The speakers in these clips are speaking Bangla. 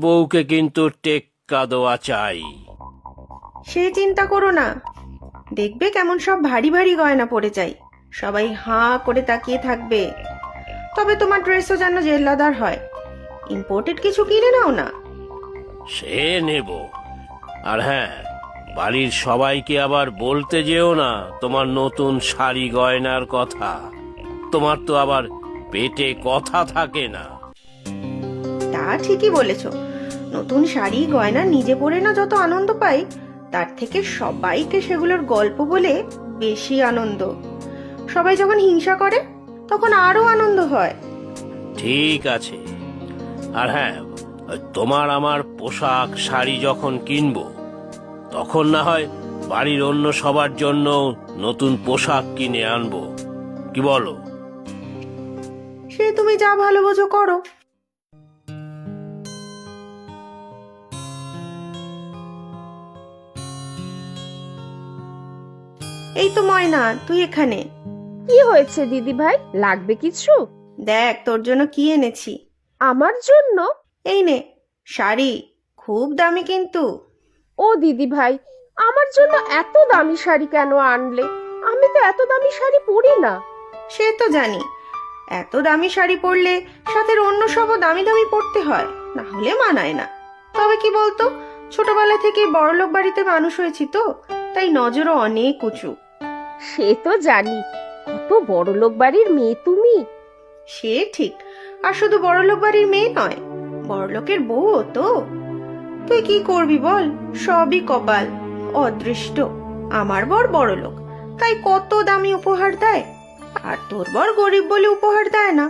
বউকে কিন্তু টেক্কা দেওয়া চাই। সে চিন্তা করো না, দেখবে কেমন সব ভারী ভারী গয়না পরে যাই, সবাই হাঁ করে তাকিয়ে থাকবে। তবে তোমার ড্রেসও যেন জেল্লাদার হয়, ইম্পোর্টেড কিছু কিনে নাও না। সে নেব। আর হ্যাঁ, বাড়ির সবাইকে আবার বলতে যেও না তোমার নতুন শাড়ি গয়নার কথা। তোমার তো আবার পেটে কথা থাকে না। তা ঠিকই বলেছ, নতুন শাড়ি গয়না নিজে পরে না যত আনন্দ পাই, তার থেকে সবাইকে সেগুলোর গল্প বলে বেশি আনন্দ। সবাই যখন হিংসা করে তখন আরো আনন্দ হয়। ঠিক আছে। আর হ্যাঁ, তোমার আমার পোশাক শাড়ি যখন কিনবো, তখন না হয় বাড়ির অন্য সবার জন্য নতুন পোশাক কিনে আনবো, কি বলো? সে তুমি যা ভালো বোঝো করো। এই তো ময়না, তুই এখানে। কি হয়েছে দিদি ভাই, লাগবে কিছু? দেখ তোর জন্য কি এনেছি। আমার জন্য? এই নে শাড়ি, খুব দামি কিন্তু। ও দিদি ভাই, আমার জন্য এত দামি শাড়ি কেন আনলে? আমি তো এত দামি শাড়ি পরি না। সে তো জানি, এত দামি শাড়ি পরলে সাথে অন্য সবও দামি দামি পরতে হয়, না হলে মানায় না। তবে কি বলতো, ছোটবেলা থেকে বড়লোক বাড়িতে মানুষ হয়েছি তো, তাই নজরও অনেক উঁচু। সে তো জানি, কত বড়লোক বাড়ির মেয়ে তুমি। সে ঠিক, আর শুধু বড়লোক বাড়ির মেয়ে নয়, বড়লোকের বউও তো। তুই কি করবি বল, সবই কপাল, অদৃষ্ট। আমার বর বড়লোক, তাই কত দামি উপহার দেয়, আর তোর বর গরিব বলে উপহার দেয় না।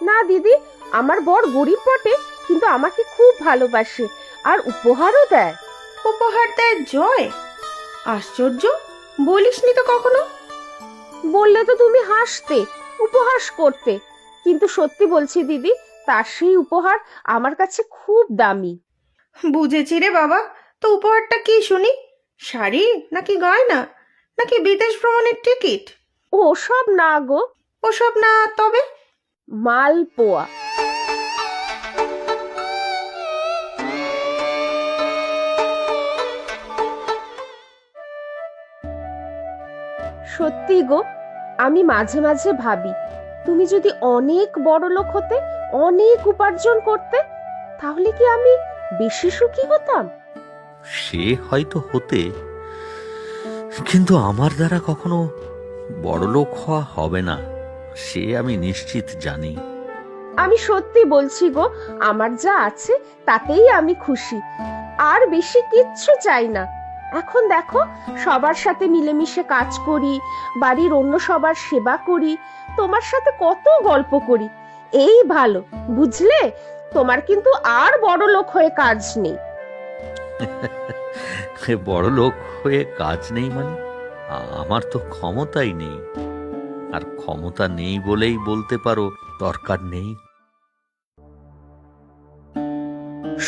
না দিদি, আমার বর গরিব বটে, কিন্তু আমাকে খুব ভালোবাসে আর উপহারও দেয়। উপহার দেয় জয়? আশ্চর্য, বলিসনি তো কখনো। বললে তো তুমি হাসতে, উপহাস করতে, কিন্তু সত্যি বলছি দিদি, তার সেই উপহার আমার কাছে খুব দামি। বুঝেছি রে বাবা, তো উপহারটা কি শুনি? শাড়ি নাকি গয়না, নাকি বিদেশ ভ্রমণের টিকিট? ওসব না গো, ওসব না তবে? মালপোয়া। সত্যি গো, আমি মাঝে মাঝে ভাবি, তুমি যদি অনেক বড় লোক হতে, অনেক উপার্জন করতে, তাহলে কি আমি বেশি সুখী হতাম? সে হয়তো হতে, কিন্তু আমার দ্বারা কখনো বড়লোক হওয়া হবে না, সে আমি নিশ্চিত জানি। আমি সত্যি বলছি গো, আমার যা আছে তাতেই আমি খুশি, আর বেশি কিচ্ছু চাই না। এখন দেখো, সবার সাথে মিলেমিশে কাজ করি, বাড়ির অন্য সবার সেবা করি, তোমার সাথে কত গল্প করি, এই ভালো, বুঝলে? তোমার কিন্তু আর বড় লোক হয়ে কাজ নেই। বড়লোক হয়ে কাজ নেই মানে? আমার তো ক্ষমতাই নেই, আর ক্ষমতা নেই বলেই বলতে পারো দরকার নেই।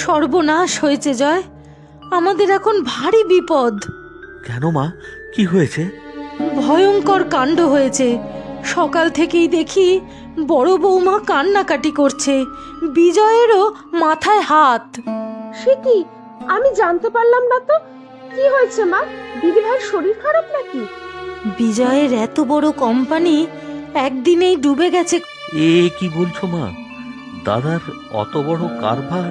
সর্বনাশ হয়েছে জয়, আমাদের এখন ভারী বিপদ। কেন মা, কি হয়েছে? ভয়ঙ্কর কাণ্ড হয়েছে। সকাল থেকেই দেখি বড় বৌমা কান্নাকাটি করছে, বিজয়েরও মাথায় হাত। সে কি, আমি জানতে পারলাম না তো। কি হয়েছে মা? দিদি ভাইয়ের শরীর খারাপ নাকি? বিজয়ের এত বড় কোম্পানি একদিনেই ডুবে গেছে। এ কি বলছো মা? দাদার অত বড় কারবার